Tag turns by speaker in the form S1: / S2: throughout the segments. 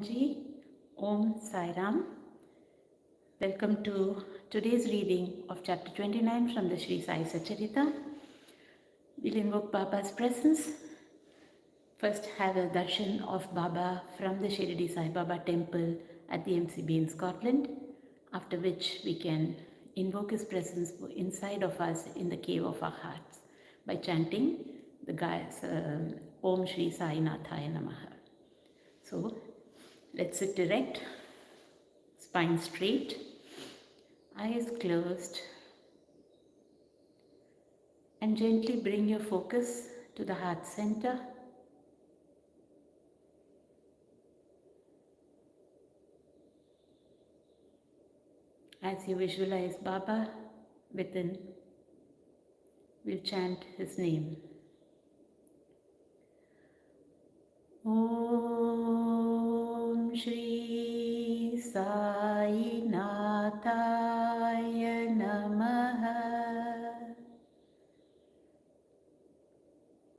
S1: Mohanji, Om Sai Ram. Welcome to today's reading of chapter 29 from the Sri Sai Satcharita. We'll invoke Baba's presence. First, have a darshan of Baba from the Shirdi Sai Baba temple at the MCB in Scotland, after which we can invoke his presence inside of us in the cave of our hearts by chanting the Om Shri Sai Nathaya Namaha. So, let's sit erect, spine straight, eyes closed, and gently bring your focus to the heart center. As you visualize Baba within, we'll chant his name. Om Shri Sai Nathaya Namaha.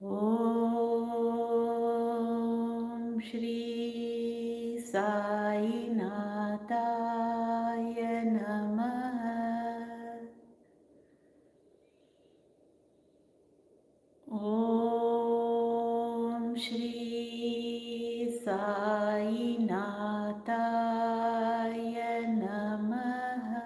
S1: Om Shri Sai Nathaya Namaha. Om Shri Sai Nathaya Namaha.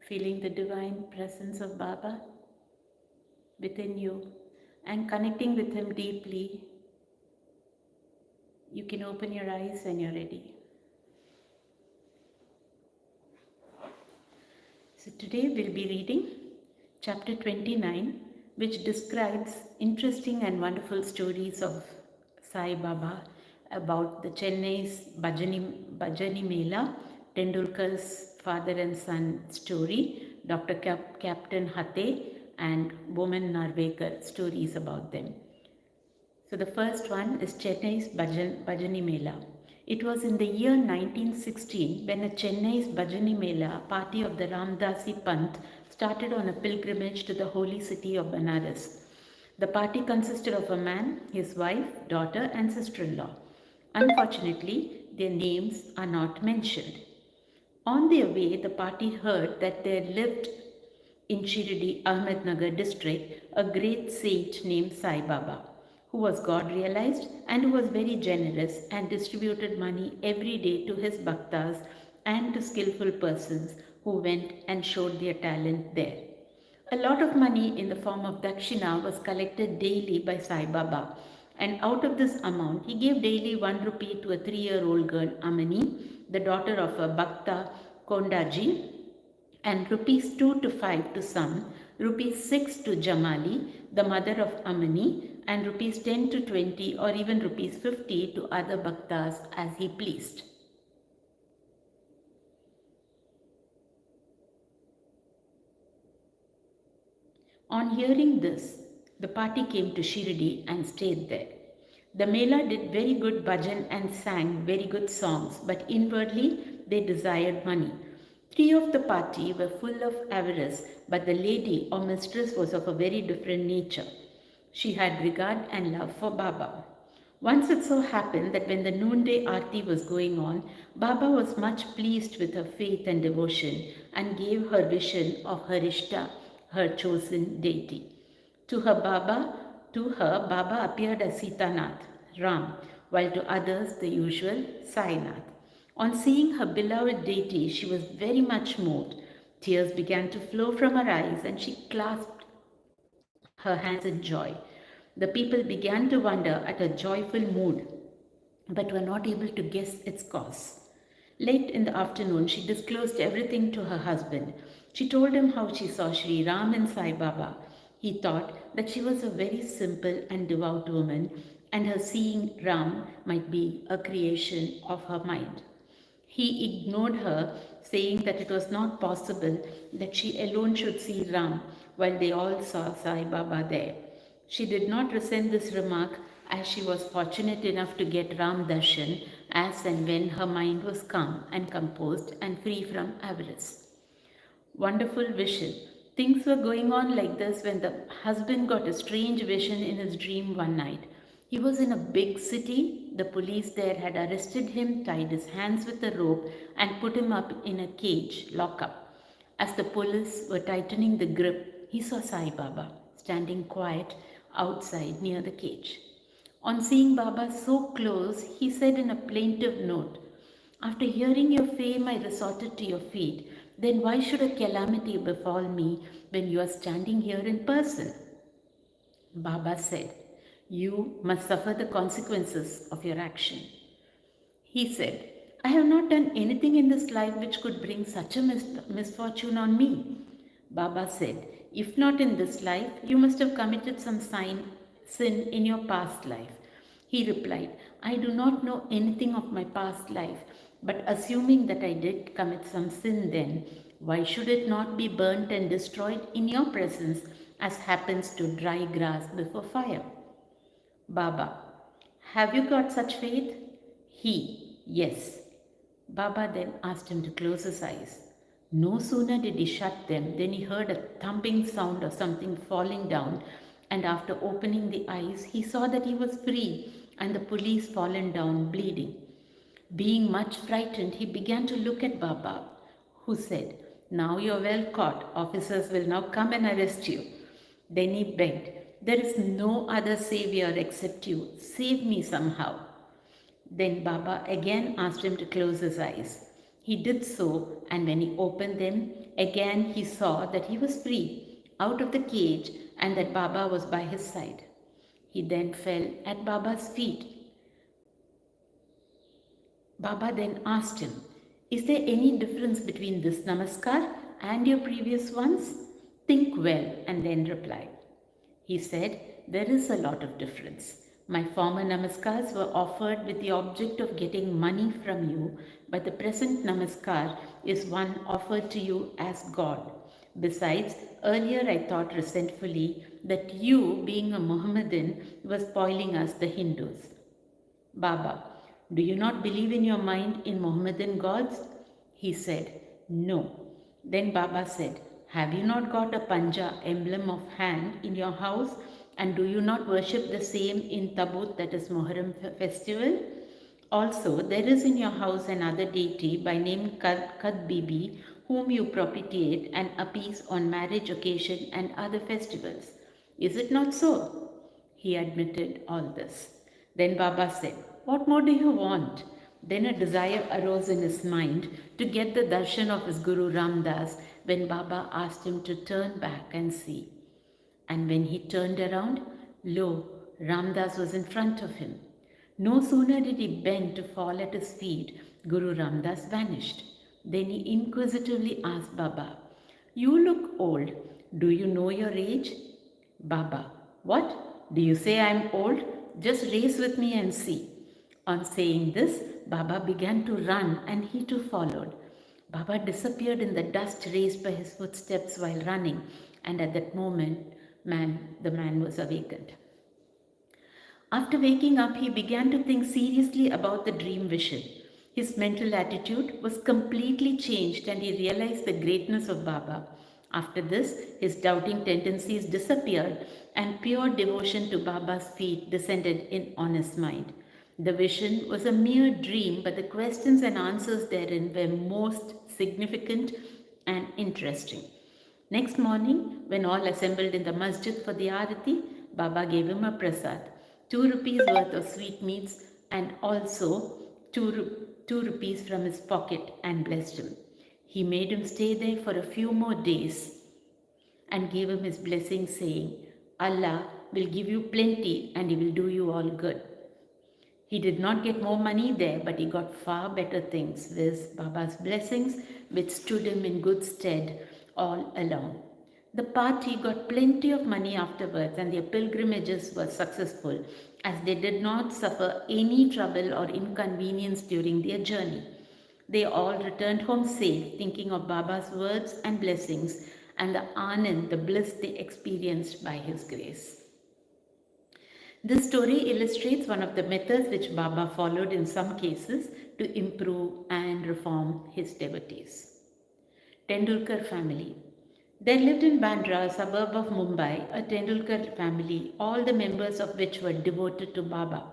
S1: Feeling the divine presence of Baba within you and connecting with him deeply, you can open your eyes when you're ready. So today we'll be reading chapter 29, which describes interesting and wonderful stories of Sai Baba about the Chennai's Bhajani Mela, Tendulkar's father and son story, Dr. Captain Hate and woman Narvekar stories about them. So the first one is Chennai's Bhajani Mela. It was in the year 1916 when a Chennai's Bhajani Mela party of the Ramdasi Panth started on a pilgrimage to the holy city of Banaras. The party consisted of a man, his wife, daughter and sister-in-law. Unfortunately, their names are not mentioned. On their way, the party heard that there lived in Shirdi, Ahmednagar district, a great saint named Sai Baba, who was God realized and who was very generous and distributed money every day to his bhaktas and to skillful persons who went and showed their talent there. A lot of money in the form of dakshina was collected daily by Sai Baba, and out of this amount he gave daily 1 rupee to a 3-year-old girl Amani, the daughter of a Bhakta Kondaji, and rupees 2 to 5 to some, rupees 6 to Jamali, the mother of Amani, and rupees 10 to 20 or even rupees 50 to other bhaktas as he pleased. On hearing this, the party came to Shirdi and stayed there. The Mela did very good bhajan and sang very good songs, but inwardly they desired money. 3 of the party were full of avarice, but the lady or mistress was of a very different nature. She had regard and love for Baba. Once it so happened that when the noonday aarti was going on, Baba was much pleased with her faith and devotion and gave her vision of her Ishta, her chosen deity. To her, Baba appeared as Sitanath, Ram, while to others the usual Sainath. On seeing her beloved deity, she was very much moved. Tears began to flow from her eyes and she clasped her hands in joy. The people began to wonder at her joyful mood, but were not able to guess its cause. Late in the afternoon, she disclosed everything to her husband. She told him how she saw Sri Ram and Sai Baba. He thought that she was a very simple and devout woman, and her seeing Ram might be a creation of her mind. He ignored her, saying that it was not possible that she alone should see Ram while they all saw Sai Baba there. She did not resent this remark as she was fortunate enough to get Ram Darshan as and when her mind was calm and composed and free from avarice. Wonderful vision. Things were going on like this when the husband got a strange vision in his dream one night. He was in a big city. The police there had arrested him, tied his hands with a rope, and put him up in a cage, lockup. As the police were tightening the grip, he saw Sai Baba standing quiet outside near the cage. On seeing Baba so close, he said in a plaintive note, "After hearing your fame, I resorted to your feet. Then why should a calamity befall me when you are standing here in person?" Baba said, "You must suffer the consequences of your action." He said, "I have not done anything in this life which could bring such a misfortune on me." Baba said, "If not in this life, you must have committed some sin in your past life." He replied, "I do not know anything of my past life, but assuming that I did commit some sin then, why should it not be burnt and destroyed in your presence as happens to dry grass before fire?" Baba, "Have you got such faith?" He, "Yes." Baba then asked him to close his eyes. No sooner did he shut them than he heard a thumping sound of something falling down, and after opening the eyes, he saw that he was free and the police fallen down bleeding. Being much frightened, he began to look at Baba, who said, "Now you're well caught. Officers will now come and arrest you." Then he begged, "There is no other savior except you. Save me somehow." Then Baba again asked him to close his eyes. He did so, and when he opened them, again he saw that he was free, out of the cage, and that Baba was by his side. He then fell at Baba's feet. Baba then asked him, "Is there any difference between this namaskar and your previous ones? Think well and then reply." He said, "There is a lot of difference. My former namaskars were offered with the object of getting money from you, but the present namaskar is one offered to you as God. Besides, earlier I thought resentfully that you, being a Mohammedan, were spoiling us, the Hindus." Baba, "Do you not believe in your mind in Mohammedan gods?" He said, "No." Then Baba said, "Have you not got a panja, emblem of hand, in your house? And do you not worship the same in Tabut, that is Muharram festival? Also, there is in your house another deity by name Kad Bibi, whom you propitiate and appease on marriage occasion and other festivals. Is it not so?" He admitted all this. Then Baba said, "What more do you want?" Then a desire arose in his mind to get the darshan of his Guru Ramdas when Baba asked him to turn back and see. And when he turned around, lo, Ramdas was in front of him. No sooner did he bend to fall at his feet, Guru Ramdas vanished. Then he inquisitively asked Baba, "You look old. Do you know your age?" Baba, "What? Do you say I am old? Just race with me and see." On saying this, Baba began to run and he too followed. Baba disappeared in the dust raised by his footsteps while running, and at that moment, the man was awakened. After waking up, he began to think seriously about the dream vision. His mental attitude was completely changed and he realized the greatness of Baba. After this, his doubting tendencies disappeared and pure devotion to Baba's feet descended on his mind. The vision was a mere dream, but the questions and answers therein were most significant and interesting. Next morning, when all assembled in the masjid for the arati, Baba gave him a prasad, 2 rupees worth of sweetmeats, and also 2 rupees from his pocket, and blessed him. He made him stay there for a few more days and gave him his blessing, saying, "Allah will give you plenty and He will do you all good." He did not get more money there, but he got far better things, viz. Baba's blessings, which stood him in good stead all along. The party got plenty of money afterwards, and their pilgrimages were successful, as they did not suffer any trouble or inconvenience during their journey. They all returned home safe, thinking of Baba's words and blessings and the anand, the bliss they experienced by his grace. This story illustrates one of the methods which Baba followed in some cases to improve and reform his devotees. Tendulkar family. There lived in Bandra, a suburb of Mumbai, a Tendulkar family, all the members of which were devoted to Baba.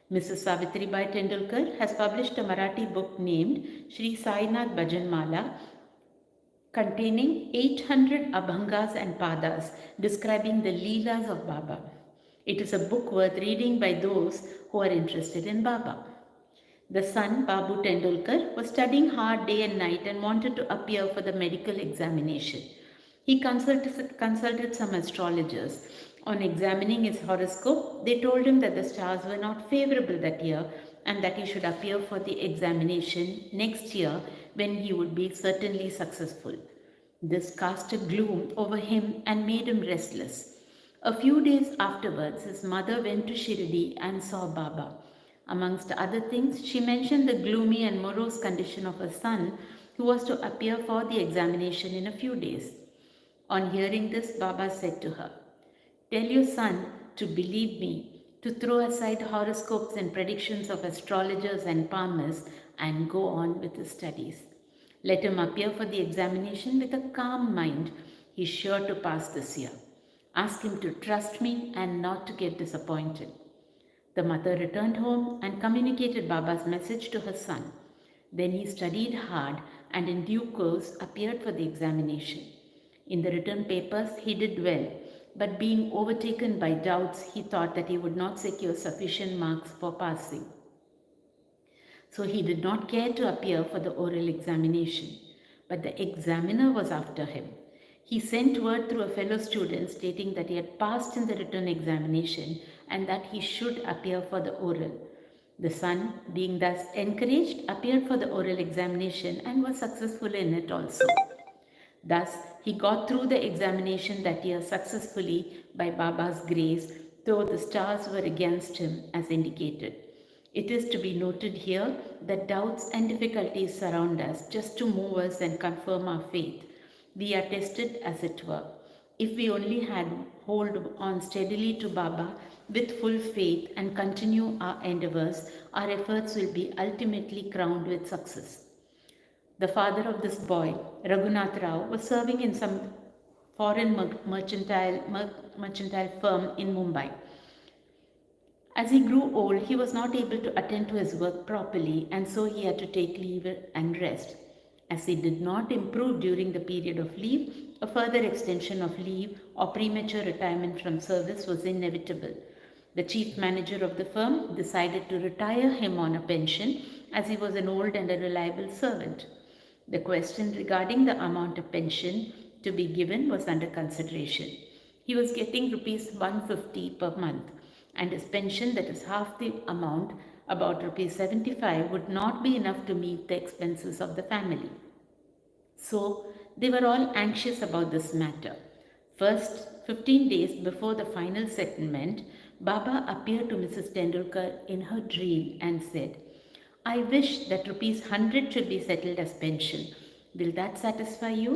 S1: Mrs. Savitribai Tendulkar has published a Marathi book named Sri Sainath Bhajanmala containing 800 abhangas and padas describing the leelas of Baba. It is a book worth reading by those who are interested in Baba. The son, Babu Tendulkar, was studying hard day and night and wanted to appear for the medical examination. He consulted some astrologers. On examining his horoscope, they told him that the stars were not favorable that year and that he should appear for the examination next year when he would be certainly successful. This cast a gloom over him and made him restless. A few days afterwards, his mother went to Shirdi and saw Baba. Amongst other things, she mentioned the gloomy and morose condition of her son, who was to appear for the examination in a few days. On hearing this, Baba said to her, "Tell your son to believe me, to throw aside horoscopes and predictions of astrologers and palmers and go on with his studies. Let him appear for the examination with a calm mind. He is sure to pass this year. Ask him to trust me and not to get disappointed." The mother returned home and communicated Baba's message to her son. Then he studied hard and in due course appeared for the examination. In the written papers, he did well, but being overtaken by doubts, he thought that he would not secure sufficient marks for passing. So he did not care to appear for the oral examination, but the examiner was after him. He sent word through a fellow student stating that he had passed in the written examination and that he should appear for the oral. The son, being thus encouraged, appeared for the oral examination and was successful in it also. Thus, he got through the examination that year successfully by Baba's grace, though the stars were against him as indicated. It is to be noted here that doubts and difficulties surround us just to move us and confirm our faith. We are tested as it were. If we only had hold on steadily to Baba with full faith and continue our endeavors, our efforts will be ultimately crowned with success. The father of this boy, Raghunath Rao, was serving in some foreign mercantile firm in Mumbai. As he grew old, he was not able to attend to his work properly, and so he had to take leave and rest. As he did not improve during the period of leave, a further extension of leave or premature retirement from service was inevitable. The chief manager of the firm decided to retire him on a pension as he was an old and a reliable servant. The question regarding the amount of pension to be given was under consideration. He was getting rupees 150 per month, and his pension, that is half the amount, about rupees 75, would not be enough to meet the expenses of the family. So they were all anxious about this matter. First, 15 days before the final settlement, Baba appeared to Mrs. Tendulkar in her dream and said, "I wish that rupees 100 should be settled as pension. Will that satisfy you?"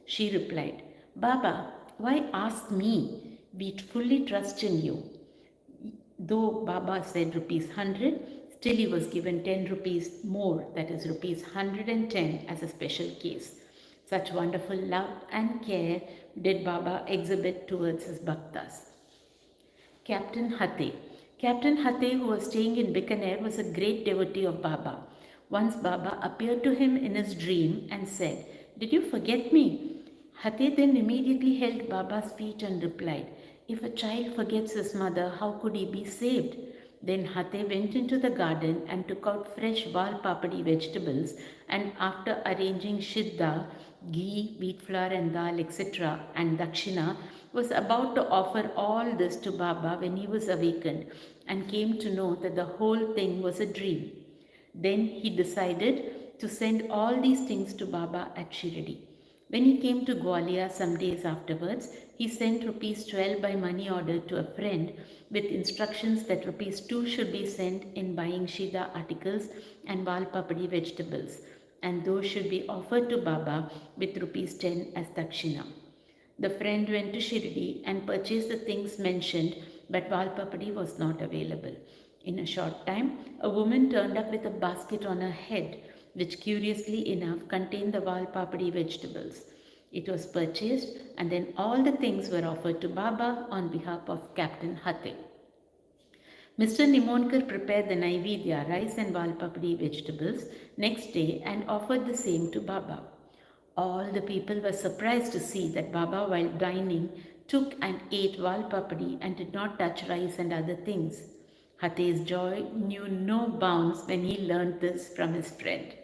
S1: She replied, "Baba, why ask me? We fully trust in you." Though Baba said rupees 100, still he was given 10 rupees more, that is rupees 110 as a special case. Such wonderful love and care did Baba exhibit towards his bhaktas. Captain Hate. Captain Hate, who was staying in Bikaner, was a great devotee of Baba. Once Baba appeared to him in his dream and said, "Did you forget me?" Hate then immediately held Baba's feet and replied, "If a child forgets his mother, how could he be saved?" Then Hate went into the garden and took out fresh val papadi vegetables, and after arranging shiddha, ghee, wheat flour and dal, etc., and dakshina, was about to offer all this to Baba when he was awakened and came to know that the whole thing was a dream. Then he decided to send all these things to Baba at Shirdi. When he came to Gwalior some days afterwards, he sent rupees 12 by money order to a friend with instructions that rupees 2 should be sent in buying Shida articles and Val Papadi vegetables, and those should be offered to Baba with rupees 10 as dakshina. The friend went to Shirdi and purchased the things mentioned but Valpapadi was not available. In a short time, a woman turned up with a basket on her head, which curiously enough contained the Valpapadi vegetables. It was purchased, and then all the things were offered to Baba on behalf of Captain Hate. Mr. Nimonkar prepared the Naivedya, rice and Valpapadi vegetables, next day and offered the same to Baba. All the people were surprised to see that Baba, while dining, took and ate Valpapadi and did not touch rice and other things. Hate's joy knew no bounds when he learnt this from his friend.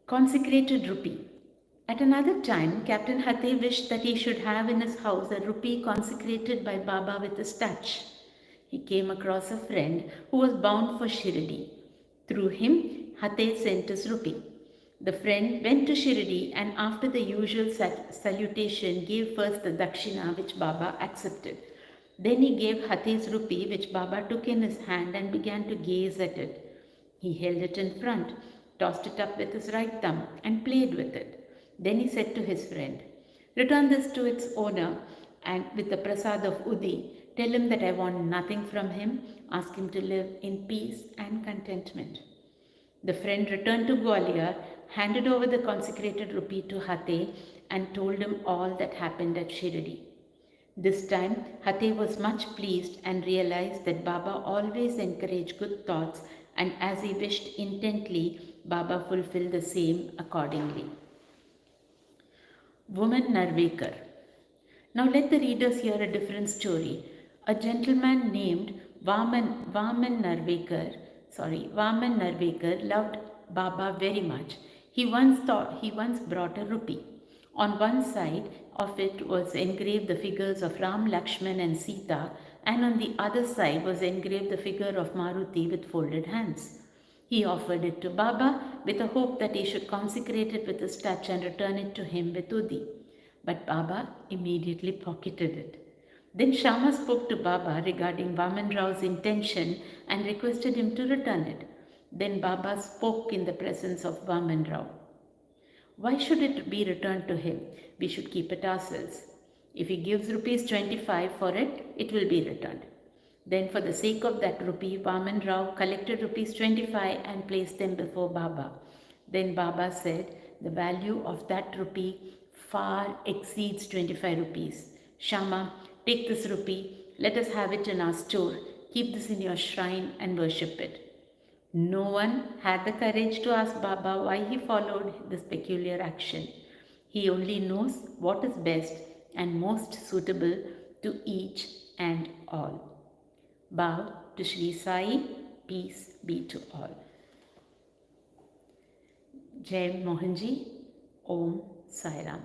S1: Consecrated rupee. At another time, Captain Hate wished that he should have in his house a rupee consecrated by Baba with his touch. He came across a friend who was bound for Shirdi. Through him, Hate sent his rupee. The friend went to Shirdi and after the usual salutation gave first the dakshina which Baba accepted. Then he gave Hate's rupee which Baba took in his hand and began to gaze at it. He held it in front, tossed it up with his right thumb and played with it. Then he said to his friend, "Return this to its owner and with the prasad of Udi, tell him that I want nothing from him, ask him to live in peace and contentment." The friend returned to Gwalior, handed over the consecrated rupee to Hate and told him all that happened at Shirdi. This time, Hate was much pleased and realized that Baba always encouraged good thoughts, and as he wished intently, Baba fulfilled the same accordingly. Woman Narvekar. Now let the readers hear a different story. A gentleman named Vaman Narvekar loved Baba very much. He once brought a rupee. On one side of it was engraved the figures of Ram, Lakshman and Sita, and on the other side was engraved the figure of Maruti with folded hands. He offered it to Baba with a hope that he should consecrate it with his touch and return it to him with Udi. But Baba immediately pocketed it. Then Shama spoke to Baba regarding Vaman Rao's intention and requested him to return it. Then Baba spoke in the presence of Vaman Rao. "Why should it be returned to him? We should keep it ourselves. If he gives rupees 25 for it, it will be returned." Then for the sake of that rupee, Vaman Rao collected rupees 25 and placed them before Baba. Then Baba said, "The value of that rupee far exceeds 25 rupees. Shama, take this rupee, let us have it in our store, keep this in your shrine and worship it." No one had the courage to ask Baba why he followed this peculiar action. He only knows what is best and most suitable to each and all. Bow to Shri Sai, peace be to all. Jai Mohanji, Om Sai Ram.